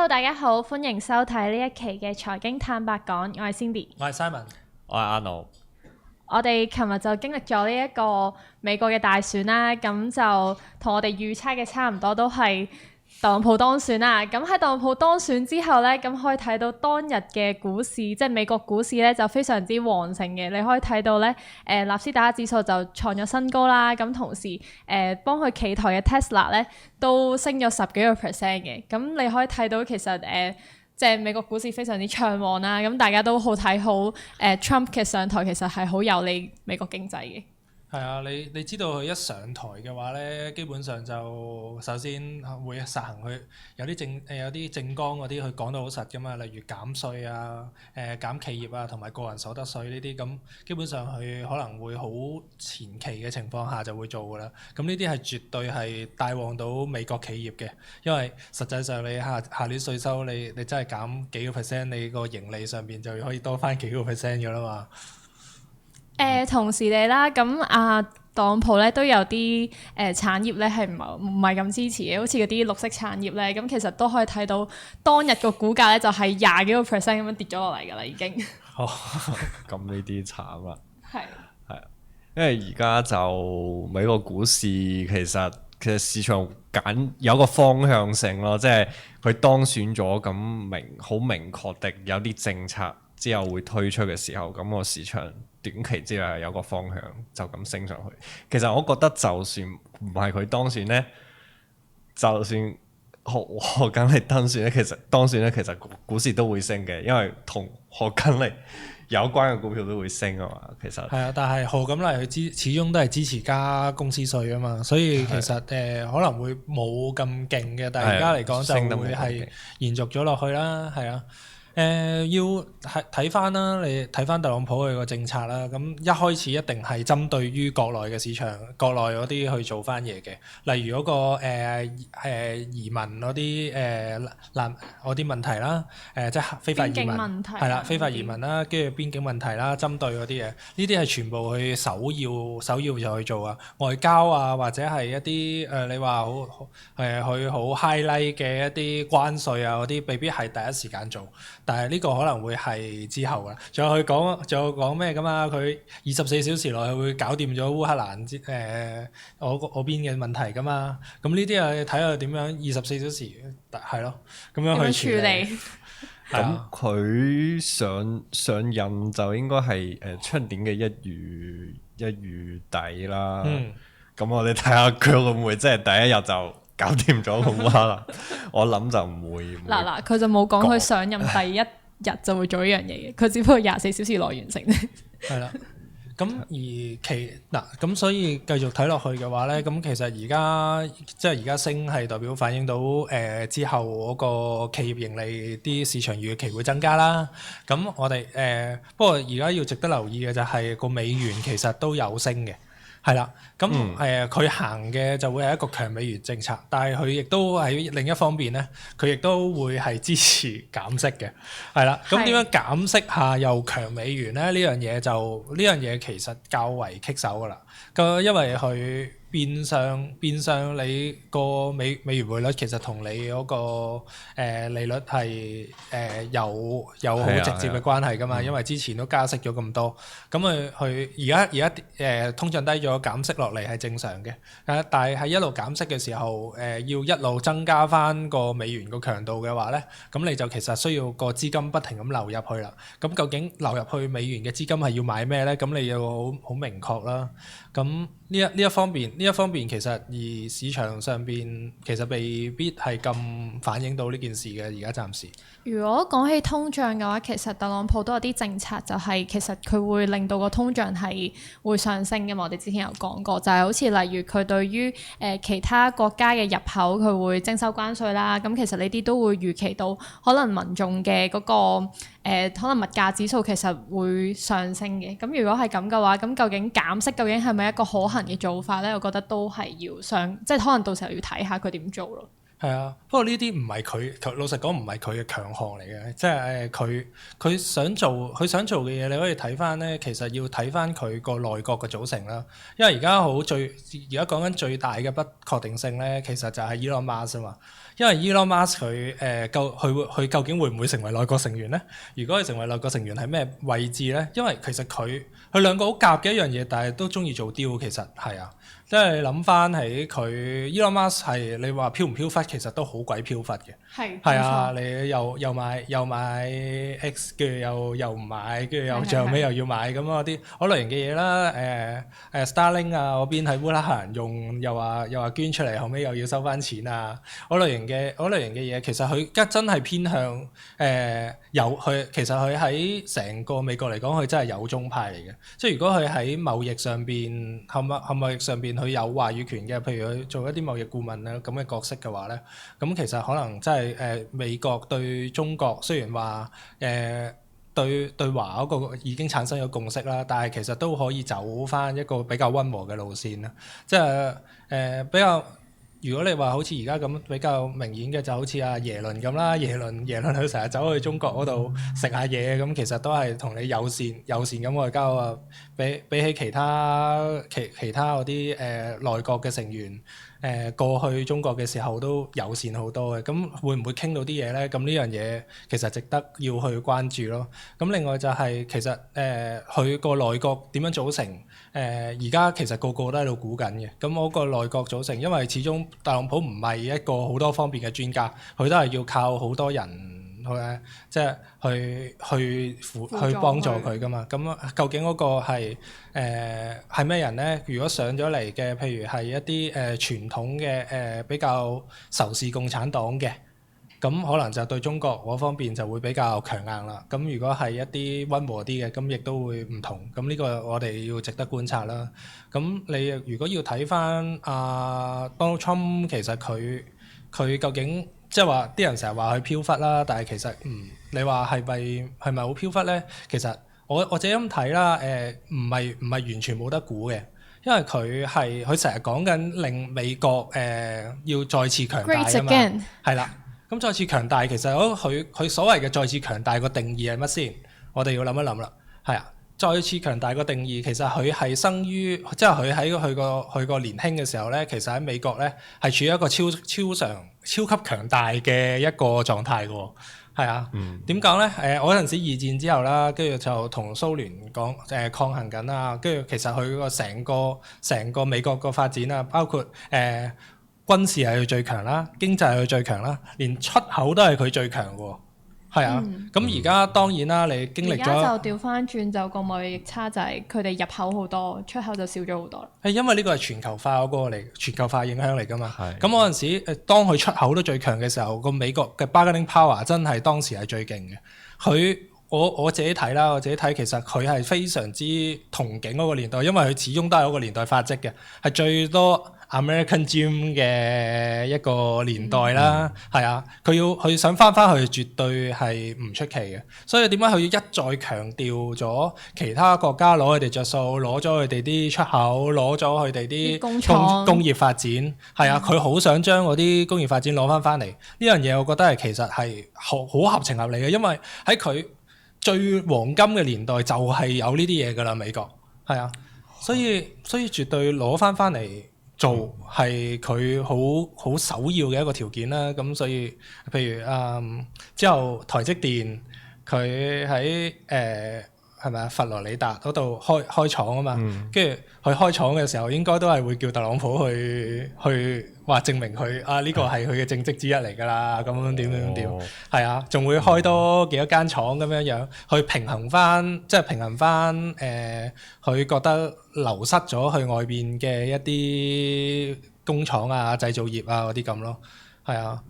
大家好，歡迎收睇呢一期嘅財經坦白講，我係 Cindy，我係 Simon，我係 Arnold。我哋琴日就經歷咗呢一個美國嘅大選啦，咁就同我哋預測嘅差唔多，都係特朗普當選啦。咁喺特朗普當選之後呢，咁可以睇到當日嘅股市，即係美國股市呢，就非常之旺盛嘅。你可以睇到呢，納斯達克指數就創咗新高啦。咁同時幫佢企台嘅 Tesla 呢，都升咗10幾個 percent 嘅。咁你可以睇到其實即係美國股市非常之暢旺啦。咁大家都好睇好Trump 嘅上台，其實係好有利美國經濟嘅。係啊，你知道佢一上台嘅話咧，基本上就首先會實行佢有啲政綱嗰啲，佢講到好實噶嘛，例如減稅啊、減企業啊同埋個人所得稅呢啲，咁基本上佢可能會好前期嘅情況下就會做噶啦。咁呢啲係絕對係帶旺到美國企業嘅，因為實際上你下年稅收你真係減幾個 percent，你個盈利上邊就可以多翻幾個 percent 噶啦嘛。同時地啦，咁特朗普咧都有啲產業咧係唔係咁支持嘅，好似嗰啲綠色產業咧，咁其實都可以睇到當日個股價咧就係20幾個 percent 咁樣跌咗落嚟㗎啦，已經。咁呢啲慘啦。係。係啊，因為而家就美國股市其實市場有個方向性咯，即係佢當選咗咁好明確地有啲政策之後會推出嘅時候，咁個市場短期之內有個方向就咁升上去。其實我覺得就算唔係佢當選呢，就算賀錦麗當選呢，其實股市都會升嘅，因為同賀錦麗有關嘅股票都會升啊嘛。其實係啊，但係賀錦麗佢始終都係支持加公司稅啊嘛，所以其實可能會冇咁勁嘅，但係而家嚟講就會係延續咗落去啦，係啊。要睇翻啦，你睇翻特朗普佢個政策啦，咁一開始一定係針對於國內嘅市場，國內嗰啲去做翻嘢嘅，例如嗰個移民嗰啲嗰啲問題啦，即係非法移民係啦，非法移民啦，跟住邊境問題啦，針對嗰啲嘢，呢啲係全部佢首要就去做啊，外交啊或者係一啲你話佢好 highlight 嘅一啲關稅啊嗰啲，未必係第一時間做。但係呢個可能會係之後啦，仲有講咩㗎嘛？佢24小時內會搞掂咗烏克蘭我邊嘅問題㗎嘛？咁呢啲啊睇下點樣24小時係咯，咁樣去處理。咁佢上任就應該係出年嘅1月底啦。咁我哋睇下佢會唔會即係第一日就搞掂咗個烏克蘭？我諗就唔會。嗱，佢就冇講佢上任第一日就會做呢樣嘢嘅，佢只不過24小時內完成啫。係啦，咁所以繼續睇落去嘅話咧，咁其實而家升係代表反映到之後嗰個企業盈利啲市場預期會增加啦。咁我哋不過而家要值得留意嘅就係個美元其實都有升嘅。係啦，咁佢行嘅就會係一個強美元政策，但係佢亦都喺另一方面咧，佢亦都會係支持減息嘅，係啦。咁點樣減息下又強美元咧？呢樣嘢其實較為棘手㗎啦。因為佢變相你個美元匯率其實同你嗰個利率係有好直接嘅關係㗎嘛，因為之前都加息咗咁多，咁佢而家通脹低咗，減息落嚟係正常嘅，但係喺一路減息嘅時候，要一路增加翻個美元個強度嘅話咧，咁你就其實需要個資金不停咁流入去啦。咁究竟流入去美元嘅資金係要買咩咧？咁你要好明確啦。咁呢一方面其實而市場上邊其實未必係咁反映到呢件事嘅，而家暫時。如果講起通脹嘅話，其實特朗普都有啲政策，就係其實佢會令到個通脹係會上升嘅嘛。我哋之前有講過，就係好似例如佢對於其他國家嘅入口佢會徵收關稅啦。咁其實呢啲都會預期到可能民眾嘅嗰個可能物價指數其實會上升嘅。咁如果係咁嘅話，咁究竟減息究竟係咪一個可行嘅做法咧？我覺得都係要即係可能到時候要睇下佢點做咯。係啊，不過呢啲唔係佢，老實講唔係佢嘅強項嚟嘅，即係佢想做嘅嘢，你可以睇翻咧，其實要睇翻佢個內閣嘅組成啦。因為而家講緊最大嘅不確定性咧，其實就係 Elon Musk 啊嘛。因為 Elon Musk 佢究竟會唔會成為內閣成員咧？如果佢成為內閣成員係咩位置咧？因為其實佢兩個好夾嘅一樣嘢，但係都中意做 deal，其實係啊。即係你諗翻起佢 Elon Musk 係你話飄唔飄忽，其實都好鬼飄忽嘅。係啊，你又買 X，跟住又唔買，跟住又最後尾又要買咁嗰啲嗰類型嘅嘢啦。Starlink 啊嗰邊喺烏克蘭用，又話捐出嚟，後尾又要收翻錢啊。嗰類型嘅嘢，其實佢真係偏向其實佢喺成個美國嚟講，佢真係友中派嚟嘅。即係如果佢喺貿易上邊，貿易上邊佢有話語權嘅，譬如佢做一啲貿易顧問啊咁嘅角色嘅話咧，咁其實可能真係美國對中國雖然話對華嗰個已經產生咗共識啦，但係其實都可以走翻一個比較溫和嘅路線啦，即係比較。如果你話好似而家咁比較明顯嘅，就好似阿耶倫咁啦，耶倫佢成日走去中國嗰度食下嘢，咁其實都係同你友善咁外交啊。比起其他嗰啲內閣嘅成員過去中國嘅時候都友善好多嘅，咁會唔會傾到啲嘢咧？咁呢樣嘢其實值得要去關注咯。咁另外就係其實佢個內閣點樣組成？而家其實個個都喺度估緊嘅。咁嗰個內閣組成，因為始終特朗普唔係一個好多方面嘅專家，佢都係要靠好多人即係去幫助佢噶嘛。咁究竟嗰個係咩人咧？如果上咗嚟嘅，譬如係一啲傳統嘅比較仇視共產黨嘅，咁可能就對中國嗰方面就會比較強硬啦。咁如果係一啲溫和啲嘅，咁亦都會唔同。咁呢個我哋要值得觀察啦。咁你如果要睇翻Donald Trump，其實佢究竟即係話啲人成日話佢飄忽啦，但係其實你話係咪好飄忽咧？其實我自己咁睇啦，唔係完全冇得估嘅，因為佢成日講緊令美國要再次強大啊嘛，係啦。咁再次強大，其實佢所謂嘅再次強大個定義係乜先？我哋要諗一諗啦。係啊，再次強大個定義其實佢係生於，即係佢喺佢個年輕嘅時候咧，其實喺美國咧係處於一個超級強大嘅一個狀態嘅喎。係啊，點講咧？我嗰陣時二戰之後啦，跟住就同蘇聯抗衡緊啦，跟住其實佢個成個美國個發展啊，包括軍事係佢最強啦，經濟係佢最強啦，連出口都係佢最強喎。係啊，咁而家當然啦，你經歷咗而家就調翻轉，就個貿易逆差就係佢哋入口好多，出口就少咗好多啦。係因為呢個係全球化嗰個嚟，全球化影響嚟㗎嘛。咁嗰陣時，當佢出口都最強嘅時候，個美國嘅 bargaining power 真係當時係最勁嘅。我自己睇啦，其實佢係非常之憧憬嗰個年代，因為佢始終都係嗰個年代發跡嘅，係最多 American Dream 嘅一個年代啦。係啊，佢想翻去絕對係唔出奇嘅。所以點解佢要一再強調咗其他國家攞佢哋着數，攞咗佢哋啲出口，攞咗佢哋啲工業發展？係啊，佢好想將嗰啲工業發展攞翻嚟。呢樣嘢我覺得係其實係好合情合理嘅，因為喺佢最黃金嘅年代就係有呢啲嘢㗎啦，美國係啊，所以絕對攞翻嚟做係佢好首要嘅一個條件啦。咁所以譬如之後台積電佢喺係咪啊佛羅里達嗰度開廠啊嘛，跟住佢開廠嘅時候應該都係會叫特朗普去話證明佢呢個係佢嘅政績之一嚟㗎啦，咁樣點係啊，仲會開多幾多間廠咁樣去平衡翻，即係平衡翻佢覺得流失咗去外邊嘅一啲工廠啊、製造業啊嗰啲咁咯，係啊。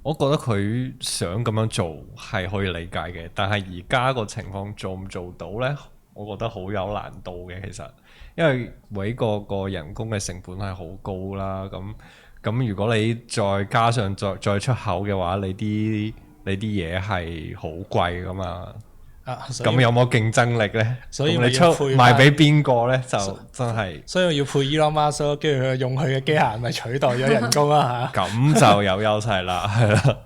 我覺得佢想咁樣做係可以理解嘅，但係而家個情況做唔做到呢？我覺得好有難度嘅。其實，因為每個人工嘅成本係好高啦，咁如果你再加上再出口嘅話，你啲嘢係好貴噶嘛。所以咁有冇競爭力咧？所以咁你出咪要配賣俾邊個咧？就真係所以要配 Elon Musk 咯，跟住佢用佢嘅機械咪取代咗人工啦嚇。咁就有優勢啦，係啦。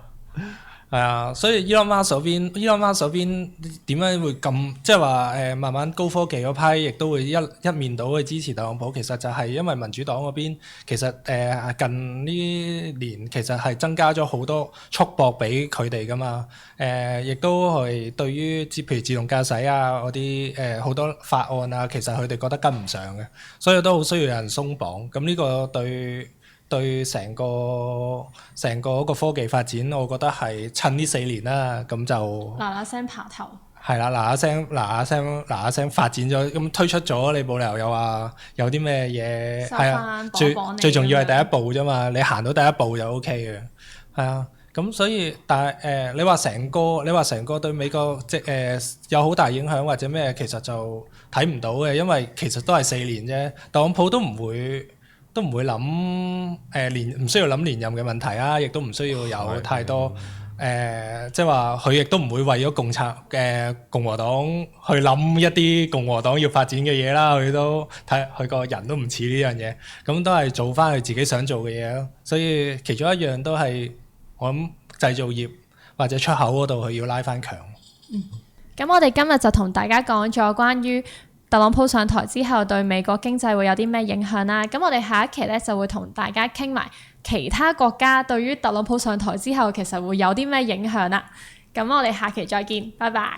係啊，所以 Elon Musk 嗰邊點解會咁即係話慢慢高科技嗰批亦都會一面倒去支持特朗普，其實就係因為民主黨嗰邊其實近呢年其實係增加咗好多束縛俾佢哋噶嘛，亦都係對於譬如自動駕駛啊嗰啲好多法案啊，其實佢哋覺得跟唔上嘅，所以都好需要有人鬆綁。咁呢個對成個嗰個科技發展，我覺得係趁呢4年啦，咁就嗱嗱聲爬頭。係啦，嗱嗱聲發展咗，咁推出咗，你冇理由又話有啲咩嘢係啊？最重要係第一步啫嘛，你行到第一步就 OK 嘅，係啊。咁所以但係你話成個對美國有好大影響或者咩，其實就睇唔到嘅，因為其實都係4年啫，特朗普都唔會諗唔需要諗連任嘅問題啊，亦都唔需要有太多即係話佢亦都唔會為咗共和黨去諗一啲共和黨要發展嘅嘢啦，佢都睇佢個人都唔似呢樣嘢，咁都係做翻佢自己想做嘅嘢咯。所以其中一樣都係我諗製造業或者出口嗰度佢要拉翻強。咁我哋今日就同大家講咗關於特朗普上台之後對美國經濟會有啲咩影響啦。咁我哋下一期咧就會同大家傾埋其他國家對於特朗普上台之後其實會有啲咩影響啦。咁我哋下期再見，拜拜。